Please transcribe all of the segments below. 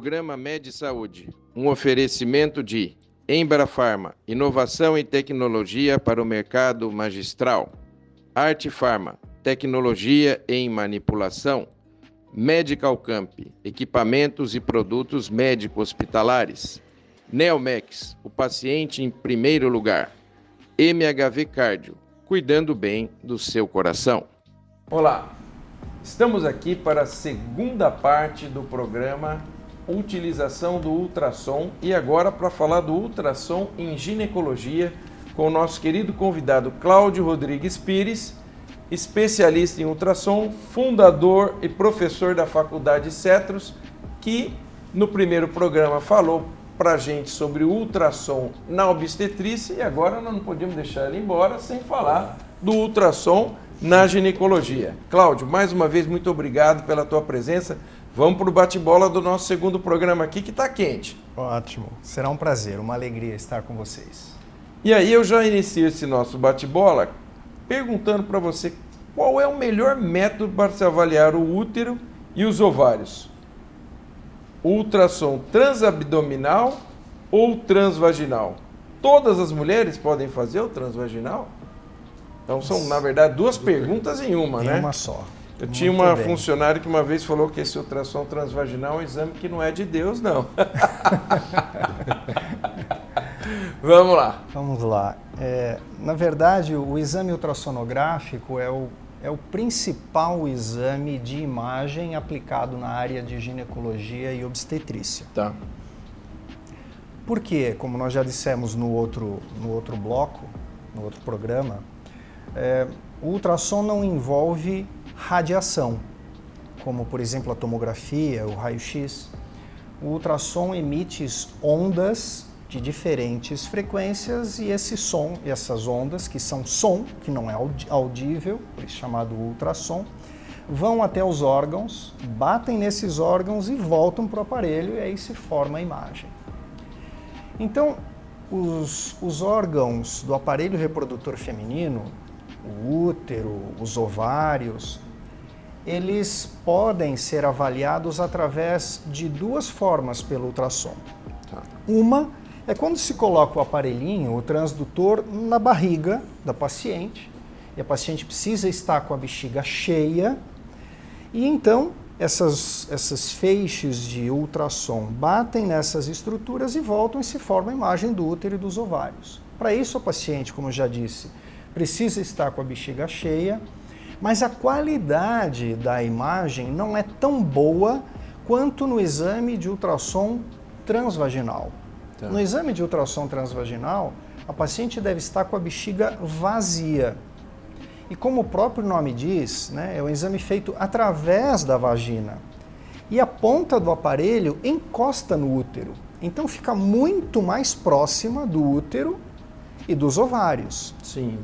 Programa Med Saúde, um oferecimento de Embrafarma, inovação e tecnologia para o mercado magistral. Arte Farma, tecnologia em manipulação. Medical Camp, equipamentos e produtos médico-hospitalares. Neomex, o paciente em primeiro lugar. MHV Cardio, cuidando bem do seu coração. Olá, estamos aqui para a segunda parte do programa Utilização do Ultrassom e agora para falar do ultrassom em ginecologia com o nosso querido convidado Cláudio Rodrigues Pires, especialista em ultrassom, fundador e professor da Faculdade Cetros, que no primeiro programa falou para a gente sobre o ultrassom na obstetrícia e agora nós não podíamos deixar ele embora sem falar do ultrassom na ginecologia. Cláudio, mais uma vez, muito obrigado pela tua presença. Vamos para o bate-bola do nosso segundo programa aqui, que está quente. Ótimo, será um prazer, uma alegria estar com vocês. E aí eu já inicio esse nosso bate-bola perguntando para você qual é o melhor método para se avaliar o útero e os ovários. Ultrassom transabdominal ou transvaginal? Todas as mulheres podem fazer o transvaginal? Então são, na verdade, duas perguntas em uma, né? Em uma só. Eu tinha uma funcionária que uma vez falou que esse ultrassom transvaginal é um exame que não é de Deus, não. Vamos lá. Vamos lá. Na verdade, o exame ultrassonográfico é o principal exame de imagem aplicado na área de ginecologia e obstetrícia. Tá. Por quê? Como nós já dissemos no outro bloco, no outro programa, o ultrassom não envolve radiação, como por exemplo a tomografia, o raio-x. O ultrassom emite ondas de diferentes frequências e esse som, essas ondas, que são som, que não é audível, por isso chamado ultrassom, vão até os órgãos, batem nesses órgãos e voltam para o aparelho e aí se forma a imagem. Então, os órgãos do aparelho reprodutor feminino, o útero, os ovários, eles podem ser avaliados através de duas formas pelo ultrassom. Uma é quando se coloca o aparelhinho, o transdutor, na barriga da paciente, e a paciente precisa estar com a bexiga cheia, e então essas feixes de ultrassom batem nessas estruturas e voltam e se forma a imagem do útero e dos ovários. Para isso, a paciente, como eu já disse, precisa estar com a bexiga cheia, mas a qualidade da imagem não é tão boa quanto no exame de ultrassom transvaginal. Tá. No exame de ultrassom transvaginal, a paciente deve estar com a bexiga vazia. E como o próprio nome diz, né, é um exame feito através da vagina. E a ponta do aparelho encosta no útero. Então fica muito mais próxima do útero e dos ovários. Sim.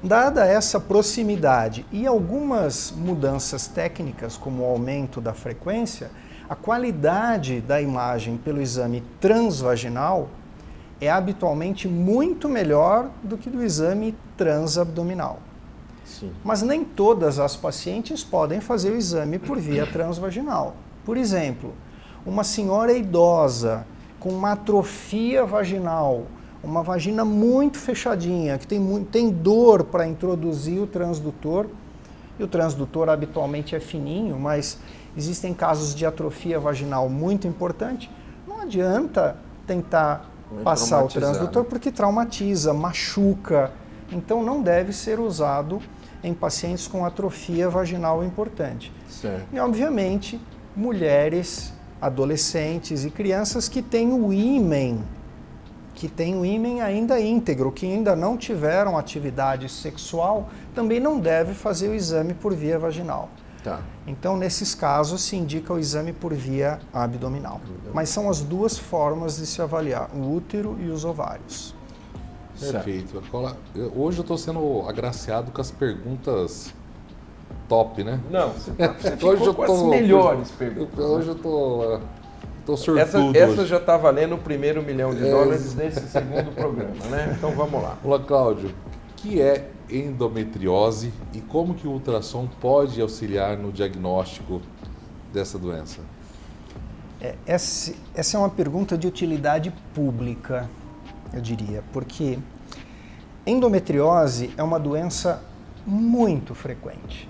Dada essa proximidade e algumas mudanças técnicas, como o aumento da frequência, a qualidade da imagem pelo exame transvaginal é habitualmente muito melhor do que do exame transabdominal. Sim. Mas nem todas as pacientes podem fazer o exame por via transvaginal. Por exemplo, uma senhora idosa com uma atrofia vaginal, uma vagina muito fechadinha, que tem dor para introduzir o transdutor, e o transdutor habitualmente é fininho, mas existem casos de atrofia vaginal muito importante, não adianta tentar passar o transdutor porque traumatiza, machuca, então não deve ser usado em pacientes com atrofia vaginal importante. Certo. E obviamente, mulheres, adolescentes e crianças que têm o ímen ainda íntegro, que ainda não tiveram atividade sexual, também não deve fazer o exame por via vaginal. Tá. Então, nesses casos, se indica o exame por via abdominal. Mas são as duas formas de se avaliar, o útero e os ovários. Perfeito. Hoje eu estou sendo agraciado com as perguntas top, né? Não, você ficou com as melhores perguntas. Hoje eu estou sortudo. Essa já está valendo o primeiro $1 milhão nesse segundo programa, né? Então vamos lá. Olá, Cláudio. O que é endometriose e como que o ultrassom pode auxiliar no diagnóstico dessa doença? Essa é uma pergunta de utilidade pública, eu diria, porque endometriose é uma doença muito frequente.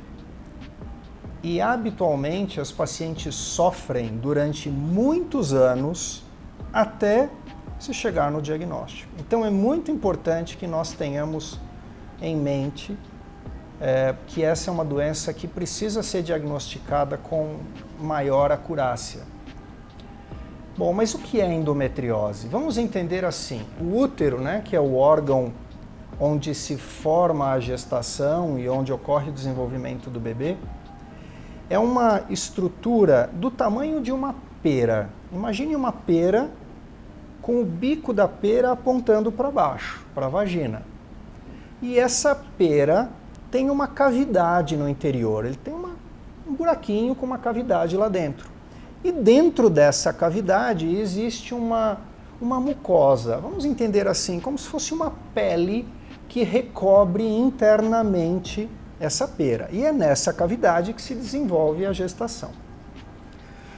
E habitualmente as pacientes sofrem durante muitos anos até se chegar no diagnóstico. Então é muito importante que nós tenhamos em mente que essa é uma doença que precisa ser diagnosticada com maior acurácia. Bom, mas o que é endometriose? Vamos entender assim, o útero, né, que é o órgão onde se forma a gestação e onde ocorre o desenvolvimento do bebê, é uma estrutura do tamanho de uma pera. Imagine uma pera com o bico da pera apontando para baixo, para a vagina. E essa pera tem uma cavidade no interior, ele tem um buraquinho com uma cavidade lá dentro. E dentro dessa cavidade existe uma mucosa, vamos entender assim, como se fosse uma pele que recobre internamente essa pera. E é nessa cavidade que se desenvolve a gestação.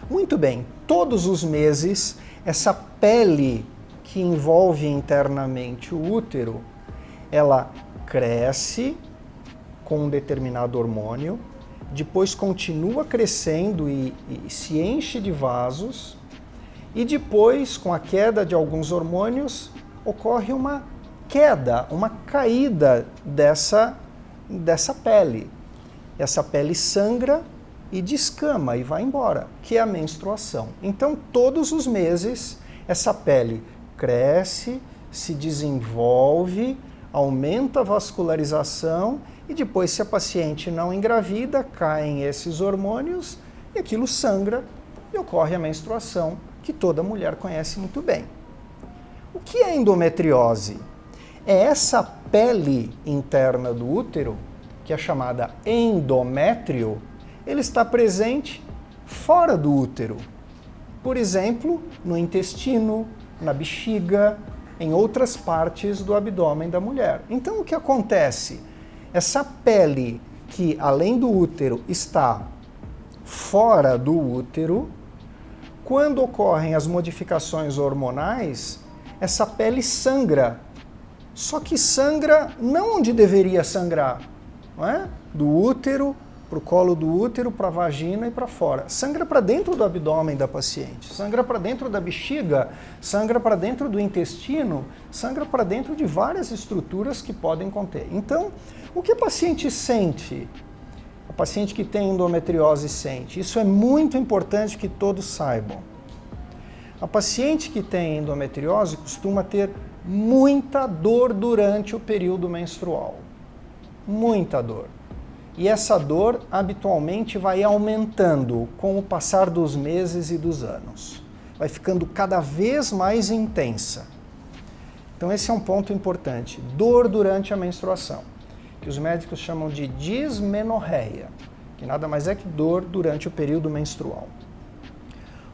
Muito bem, todos os meses, essa pele que envolve internamente o útero, ela cresce com um determinado hormônio, depois continua crescendo e se enche de vasos, e depois, com a queda de alguns hormônios, ocorre uma queda, uma caída dessa pele. Essa pele sangra e descama e vai embora, que é a menstruação. Então, todos os meses, essa pele cresce, se desenvolve, aumenta a vascularização e depois, se a paciente não engravida, caem esses hormônios e aquilo sangra e ocorre a menstruação, que toda mulher conhece muito bem. O que é endometriose? É essa pele interna do útero, que é chamada endométrio, ele está presente fora do útero. Por exemplo, no intestino, na bexiga, em outras partes do abdômen da mulher. Então, o que acontece? Essa pele que, além do útero, está fora do útero, quando ocorrem as modificações hormonais, essa pele sangra. Só que sangra não onde deveria sangrar, não é? Do útero para o colo do útero, para a vagina e para fora. Sangra para dentro do abdômen da paciente, sangra para dentro da bexiga, sangra para dentro do intestino, sangra para dentro de várias estruturas que podem conter. Então, o que a paciente sente? A paciente que tem endometriose sente. Isso é muito importante que todos saibam. A paciente que tem endometriose costuma ter muita dor durante o período menstrual. Muita dor. E essa dor habitualmente vai aumentando com o passar dos meses e dos anos. Vai ficando cada vez mais intensa. Então esse é um ponto importante. Dor durante a menstruação, que os médicos chamam de dismenorreia, que nada mais é que dor durante o período menstrual.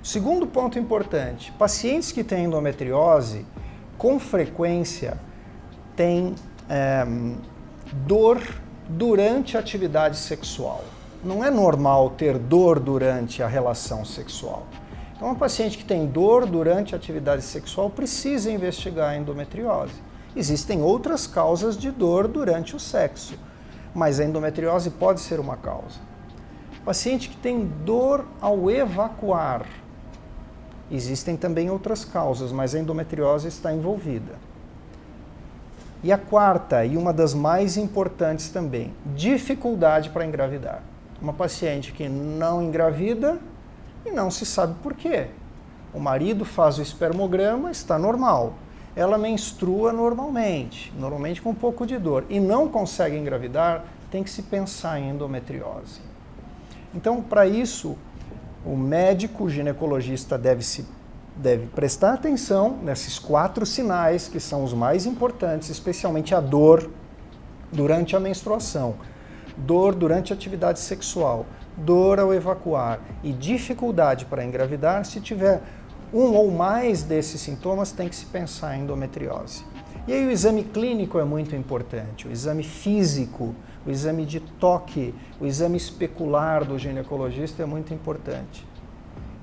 O segundo ponto importante, pacientes que têm endometriose, com frequência, têm dor durante a atividade sexual. Não é normal ter dor durante a relação sexual. Então, uma paciente que tem dor durante a atividade sexual precisa investigar a endometriose. Existem outras causas de dor durante o sexo, mas a endometriose pode ser uma causa. Paciente que tem dor ao evacuar. Existem também outras causas, mas a endometriose está envolvida. E a quarta, e uma das mais importantes também, dificuldade para engravidar. Uma paciente que não engravida e não se sabe por quê. O marido faz o espermograma, está normal. Ela menstrua normalmente com um pouco de dor, e não consegue engravidar, tem que se pensar em endometriose. Então, para isso, o médico ginecologista deve prestar atenção nesses 4 sinais, que são os mais importantes, especialmente a dor durante a menstruação, dor durante a atividade sexual, dor ao evacuar e dificuldade para engravidar. Se tiver um ou mais desses sintomas, tem que se pensar em endometriose. E aí o exame clínico é muito importante, o exame físico, o exame de toque, o exame especular do ginecologista é muito importante.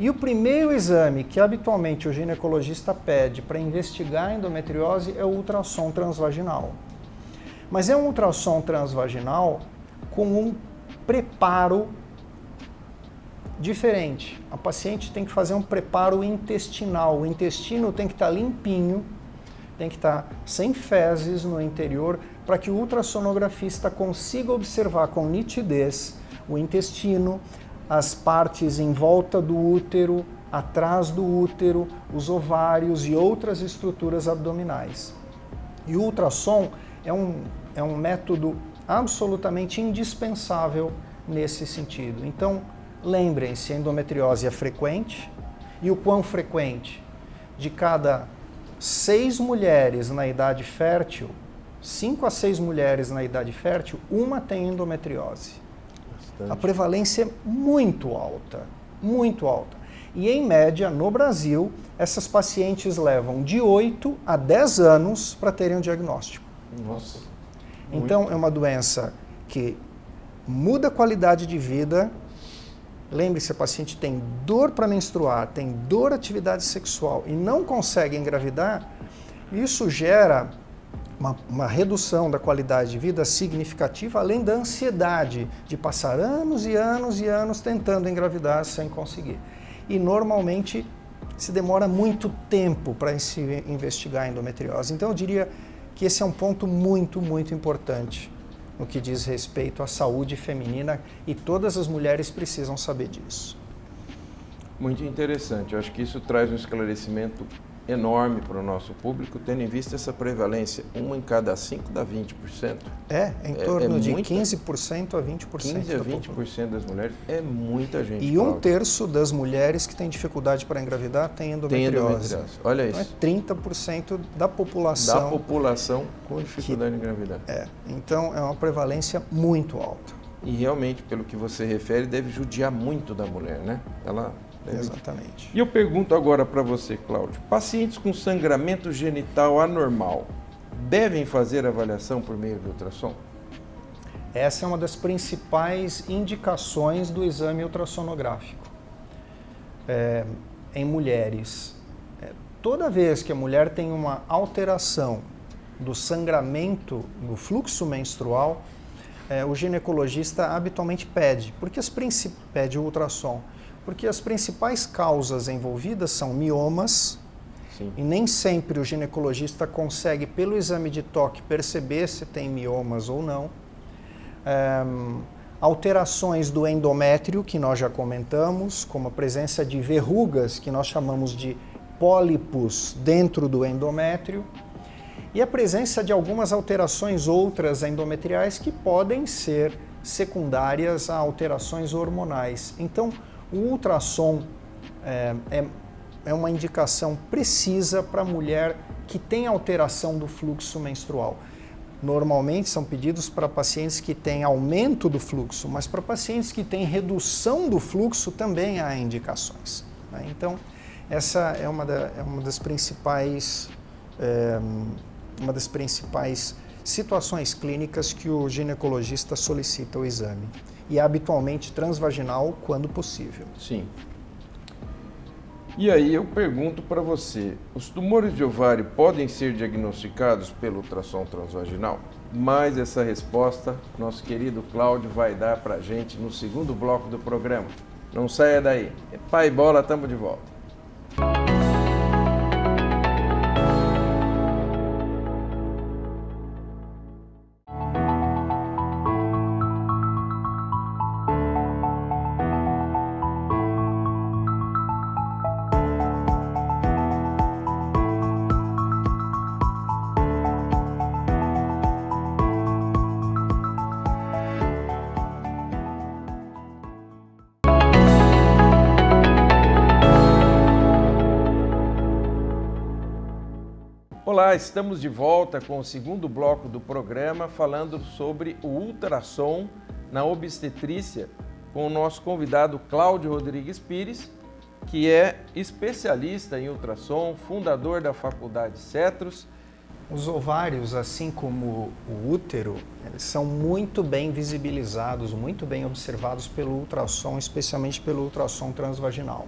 E o primeiro exame que habitualmente o ginecologista pede para investigar a endometriose é o ultrassom transvaginal. Mas é um ultrassom transvaginal com um preparo diferente. A paciente tem que fazer um preparo intestinal. O intestino tem que estar limpinho, tem que estar sem fezes no interior, para que o ultrassonografista consiga observar com nitidez o intestino, as partes em volta do útero, atrás do útero, os ovários e outras estruturas abdominais. E o ultrassom é um método absolutamente indispensável nesse sentido. Então, lembrem-se, a endometriose é frequente, e o quão frequente? De cada 6 mulheres na idade fértil, 5 a 6 mulheres na idade fértil, uma tem endometriose. Bastante. A prevalência é muito alta, muito alta. E em média, no Brasil, essas pacientes levam de 8 a 10 anos para terem um diagnóstico. Nossa. Então, é uma doença que muda a qualidade de vida. Lembre-se, a paciente tem dor para menstruar, tem dor à atividade sexual e não consegue engravidar, isso gera uma redução da qualidade de vida significativa, além da ansiedade de passar anos e anos e anos tentando engravidar sem conseguir. E normalmente se demora muito tempo para se investigar a endometriose. Então eu diria que esse é um ponto muito, muito importante no que diz respeito à saúde feminina, e todas as mulheres precisam saber disso. Muito interessante. Eu acho que isso traz um esclarecimento enorme para o nosso público, tendo em vista essa prevalência. 1 em cada 5 dá 20%. Em torno de muita, 15% a 20%. 15 a 20% das mulheres é muita gente. E 1/3 das mulheres que têm dificuldade para engravidar tem endometriose. Olha isso. Então é 30% da população. Da população com dificuldade de engravidar. Então é uma prevalência muito alta. E realmente, pelo que você refere, deve judiar muito da mulher, né? Exatamente. E eu pergunto agora para você, Cláudio, pacientes com sangramento genital anormal devem fazer avaliação por meio de ultrassom? Essa é uma das principais indicações do exame ultrassonográfico em mulheres. Toda vez que a mulher tem uma alteração do sangramento no fluxo menstrual, o ginecologista habitualmente pede o ultrassom, porque as principais causas envolvidas são miomas. Sim. E nem sempre o ginecologista consegue, pelo exame de toque, perceber se tem miomas ou não. Alterações do endométrio, que nós já comentamos, como a presença de verrugas, que nós chamamos de pólipos dentro do endométrio, e a presença de algumas alterações outras endometriais que podem ser secundárias a alterações hormonais. Então, o ultrassom é uma indicação precisa para a mulher que tem alteração do fluxo menstrual. Normalmente são pedidos para pacientes que têm aumento do fluxo, mas para pacientes que têm redução do fluxo também há indicações. Então, essa é uma das principais situações clínicas que o ginecologista solicita o exame. E habitualmente transvaginal quando possível. Sim. E aí eu pergunto para você, os tumores de ovário podem ser diagnosticados pelo ultrassom transvaginal? Mas essa resposta, nosso querido Cláudio vai dar para a gente no segundo bloco do programa. Não saia daí. Pai Bola, estamos de volta. Olá, estamos de volta com o segundo bloco do programa, falando sobre o ultrassom na obstetrícia, com o nosso convidado Cláudio Rodrigues Pires, que é especialista em ultrassom, fundador da Faculdade Cetros. Os ovários, assim como o útero, eles são muito bem visibilizados, muito bem observados pelo ultrassom, especialmente pelo ultrassom transvaginal.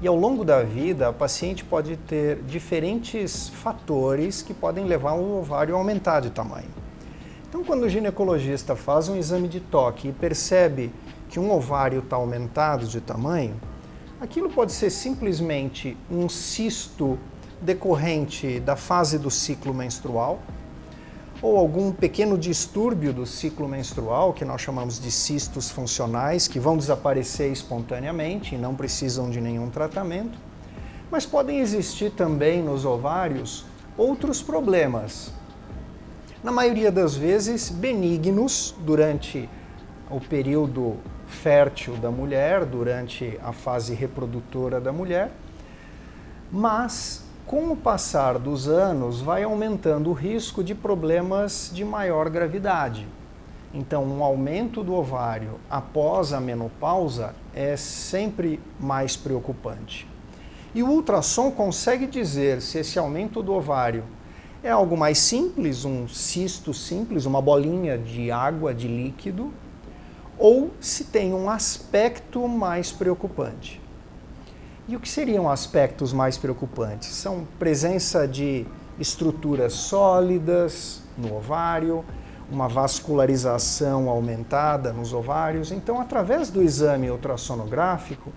E ao longo da vida, a paciente pode ter diferentes fatores que podem levar o ovário a aumentar de tamanho. Então, quando o ginecologista faz um exame de toque e percebe que um ovário está aumentado de tamanho, aquilo pode ser simplesmente um cisto decorrente da fase do ciclo menstrual, ou algum pequeno distúrbio do ciclo menstrual, que nós chamamos de cistos funcionais, que vão desaparecer espontaneamente e não precisam de nenhum tratamento. Mas podem existir também nos ovários outros problemas, na maioria das vezes benignos durante o período fértil da mulher, durante a fase reprodutora da mulher, mas com o passar dos anos, vai aumentando o risco de problemas de maior gravidade. Então, um aumento do ovário após a menopausa é sempre mais preocupante. E o ultrassom consegue dizer se esse aumento do ovário é algo mais simples, um cisto simples, uma bolinha de água, de líquido, ou se tem um aspecto mais preocupante. E o que seriam aspectos mais preocupantes? São presença de estruturas sólidas no ovário, uma vascularização aumentada nos ovários. Então, através do exame ultrassonográfico,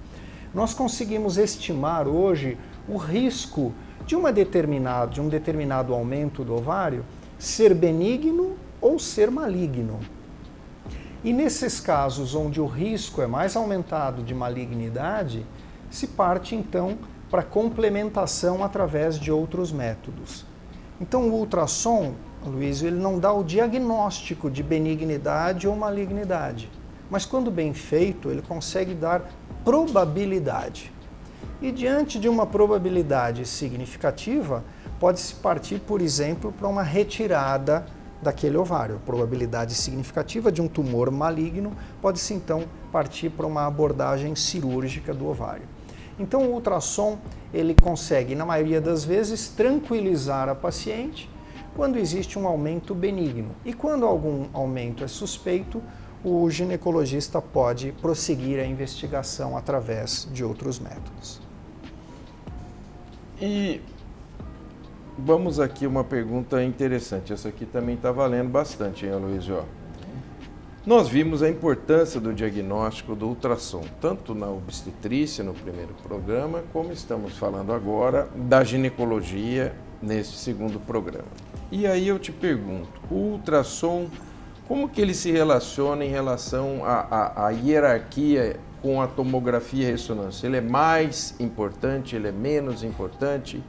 nós conseguimos estimar hoje o risco de um determinado aumento do ovário ser benigno ou ser maligno. E nesses casos onde o risco é mais aumentado de malignidade, se parte então para complementação através de outros métodos. Então o ultrassom, Luiz, ele não dá o diagnóstico de benignidade ou malignidade, mas quando bem feito, ele consegue dar probabilidade. E diante de uma probabilidade significativa, pode-se partir, por exemplo, para uma retirada daquele ovário. A probabilidade significativa de um tumor maligno pode-se então partir para uma abordagem cirúrgica do ovário. Então o ultrassom ele consegue, na maioria das vezes, tranquilizar a paciente quando existe um aumento benigno. E quando algum aumento é suspeito, o ginecologista pode prosseguir a investigação através de outros métodos. E vamos aqui uma pergunta interessante. Essa aqui também está valendo bastante, hein, Aloysio? Nós vimos a importância do diagnóstico do ultrassom, tanto na obstetrícia, no primeiro programa, como estamos falando agora da ginecologia nesse segundo programa. E aí eu te pergunto, o ultrassom, como que ele se relaciona em relação à hierarquia com a tomografia e ressonância? Ele é mais importante, ele é menos importante?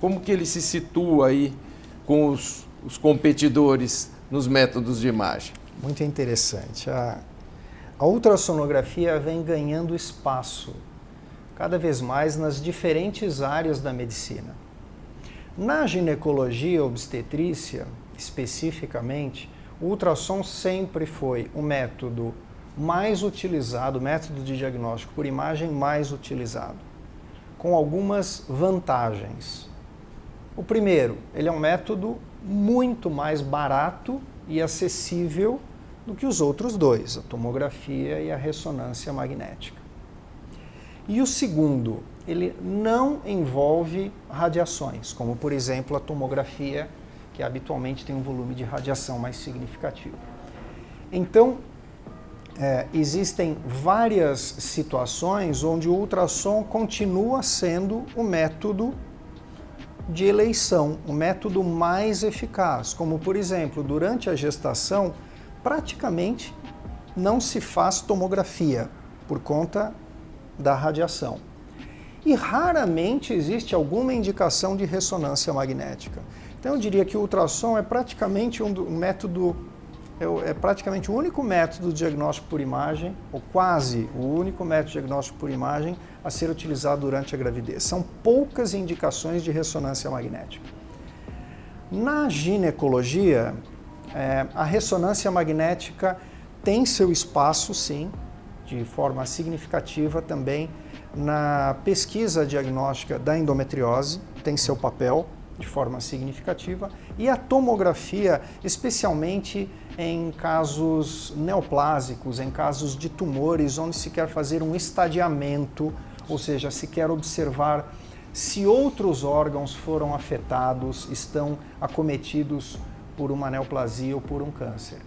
Como que ele se situa aí com os competidores nos métodos de imagem? Muito interessante. A ultrassonografia vem ganhando espaço cada vez mais nas diferentes áreas da medicina. Na ginecologia obstetrícia, especificamente, o ultrassom sempre foi o método mais utilizado, o método de diagnóstico por imagem mais utilizado, com algumas vantagens. O primeiro, ele é um método muito mais barato e acessível do que os outros dois, a tomografia e a ressonância magnética. E o segundo, ele não envolve radiações, como por exemplo a tomografia, que habitualmente tem um volume de radiação mais significativo. Então, existem várias situações onde o ultrassom continua sendo o método de eleição, o método mais eficaz, como por exemplo, durante a gestação, praticamente não se faz tomografia por conta da radiação. E raramente existe alguma indicação de ressonância magnética. Então eu diria que o ultrassom é praticamente praticamente o único método de diagnóstico por imagem, ou quase o único método de diagnóstico por imagem a ser utilizado durante a gravidez. São poucas indicações de ressonância magnética. Na ginecologia, a ressonância magnética tem seu espaço, sim, de forma significativa também na pesquisa diagnóstica da endometriose, tem seu papel de forma significativa, e a tomografia, especialmente em casos neoplásicos, em casos de tumores, onde se quer fazer um estadiamento ou seja, se quer observar se outros órgãos foram afetados, estão acometidos por uma neoplasia ou por um câncer.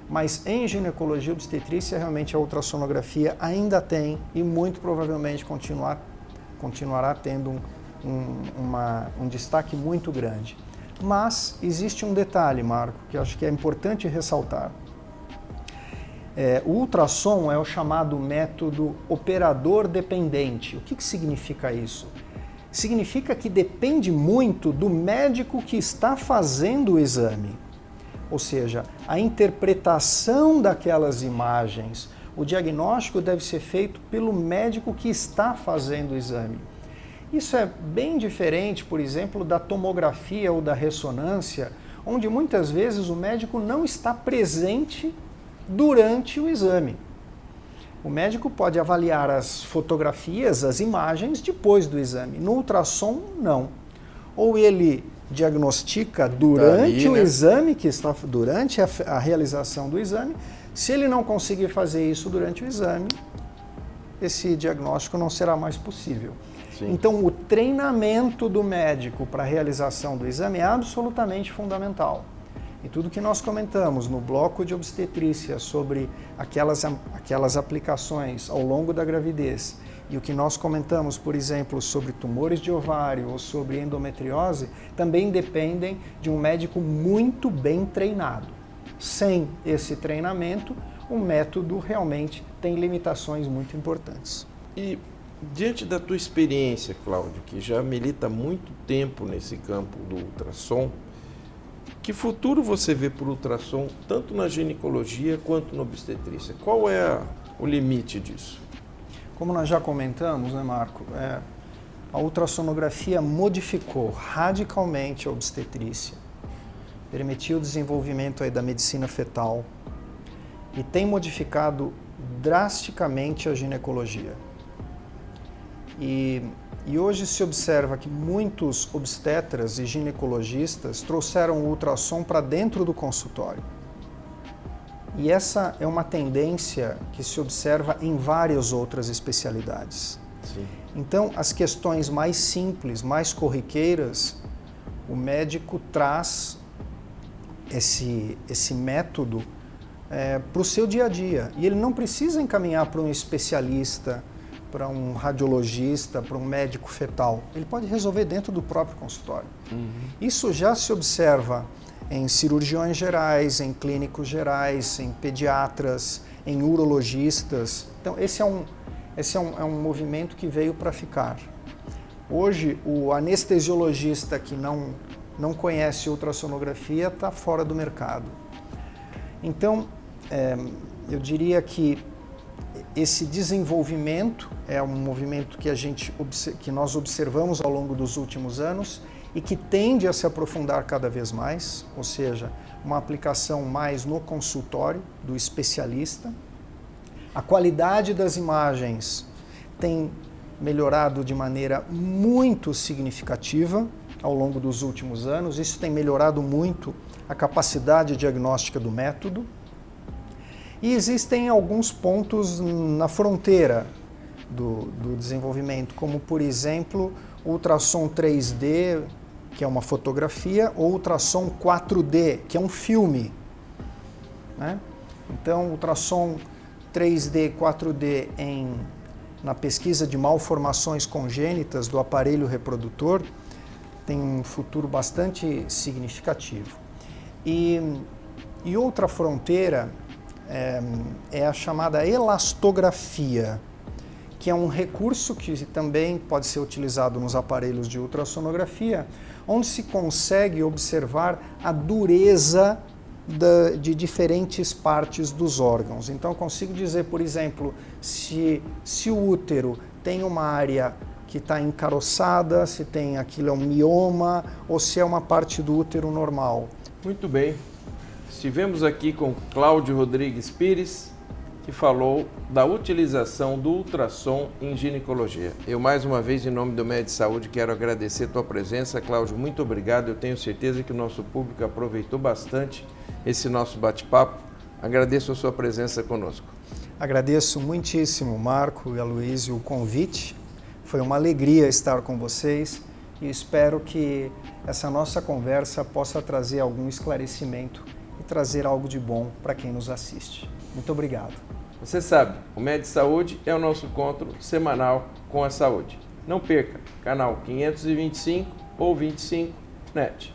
Mas em ginecologia e obstetrícia, realmente a ultrassonografia ainda tem e muito provavelmente continuará tendo um destaque muito grande. Mas existe um detalhe, Marco, que eu acho que é importante ressaltar. O ultrassom é o chamado método operador dependente. O que significa isso? Significa que depende muito do médico que está fazendo o exame. Ou seja, a interpretação daquelas imagens, o diagnóstico deve ser feito pelo médico que está fazendo o exame. Isso é bem diferente, por exemplo, da tomografia ou da ressonância, onde muitas vezes o médico não está presente durante o exame. O médico pode avaliar as fotografias, as imagens, depois do exame. No ultrassom, não. Ou ele diagnostica durante o exame, que está durante a realização do exame. Se ele não conseguir fazer isso durante o exame, esse diagnóstico não será mais possível. Sim. Então, o treinamento do médico para a realização do exame é absolutamente fundamental. E tudo que nós comentamos no bloco de obstetrícia sobre aquelas aplicações ao longo da gravidez e o que nós comentamos, por exemplo, sobre tumores de ovário ou sobre endometriose, também dependem de um médico muito bem treinado. Sem esse treinamento, o método realmente tem limitações muito importantes. E diante da tua experiência, Cláudio, que já milita há muito tempo nesse campo do ultrassom, que futuro você vê para o ultrassom, tanto na ginecologia quanto na obstetrícia? Qual é o limite disso? Como nós já comentamos, né, Marco, a ultrassonografia modificou radicalmente a obstetrícia, permitiu o desenvolvimento aí da medicina fetal e tem modificado drasticamente a ginecologia. E hoje se observa que muitos obstetras e ginecologistas trouxeram o ultrassom para dentro do consultório. E essa é uma tendência que se observa em várias outras especialidades. Sim. Então, as questões mais simples, mais corriqueiras, o médico traz esse método para o seu dia a dia. E ele não precisa encaminhar para um especialista, para um radiologista, para um médico fetal. Ele pode resolver dentro do próprio consultório. Uhum. Isso já se observa em cirurgiões gerais, em clínicos gerais, em pediatras, em urologistas. Então, esse é um movimento que veio para ficar. Hoje, o anestesiologista que não conhece ultrassonografia está fora do mercado. Então, eu diria que esse desenvolvimento é um movimento que nós observamos ao longo dos últimos anos e que tende a se aprofundar cada vez mais, ou seja, uma aplicação mais no consultório do especialista. A qualidade das imagens tem melhorado de maneira muito significativa ao longo dos últimos anos. Isso tem melhorado muito a capacidade diagnóstica do método. E existem alguns pontos na fronteira do desenvolvimento, como, por exemplo, o ultrassom 3D, que é uma fotografia, ou ultrassom 4D, que é um filme, né? Então, ultrassom 3D, 4D na pesquisa de malformações congênitas do aparelho reprodutor tem um futuro bastante significativo. E outra fronteira é a chamada elastografia, que é um recurso que também pode ser utilizado nos aparelhos de ultrassonografia, onde se consegue observar a dureza de diferentes partes dos órgãos. Então, eu consigo dizer, por exemplo, se o útero tem uma área que está encaroçada, se aquilo é um mioma ou se é uma parte do útero normal. Muito bem. Estivemos aqui com Cláudio Rodrigues Pires, que falou da utilização do ultrassom em ginecologia. Eu, mais uma vez, em nome do Med Saúde, quero agradecer a tua presença. Cláudio, muito obrigado. Eu tenho certeza que o nosso público aproveitou bastante esse nosso bate-papo. Agradeço a sua presença conosco. Agradeço muitíssimo, Marco e Aloysio, o convite Foi uma alegria estar com vocês e espero que essa nossa conversa possa trazer algum esclarecimento e trazer algo de bom para quem nos assiste. Muito obrigado. Você sabe, o Med Saúde é o nosso encontro semanal com a saúde. Não perca, canal 525 ou 25 NET.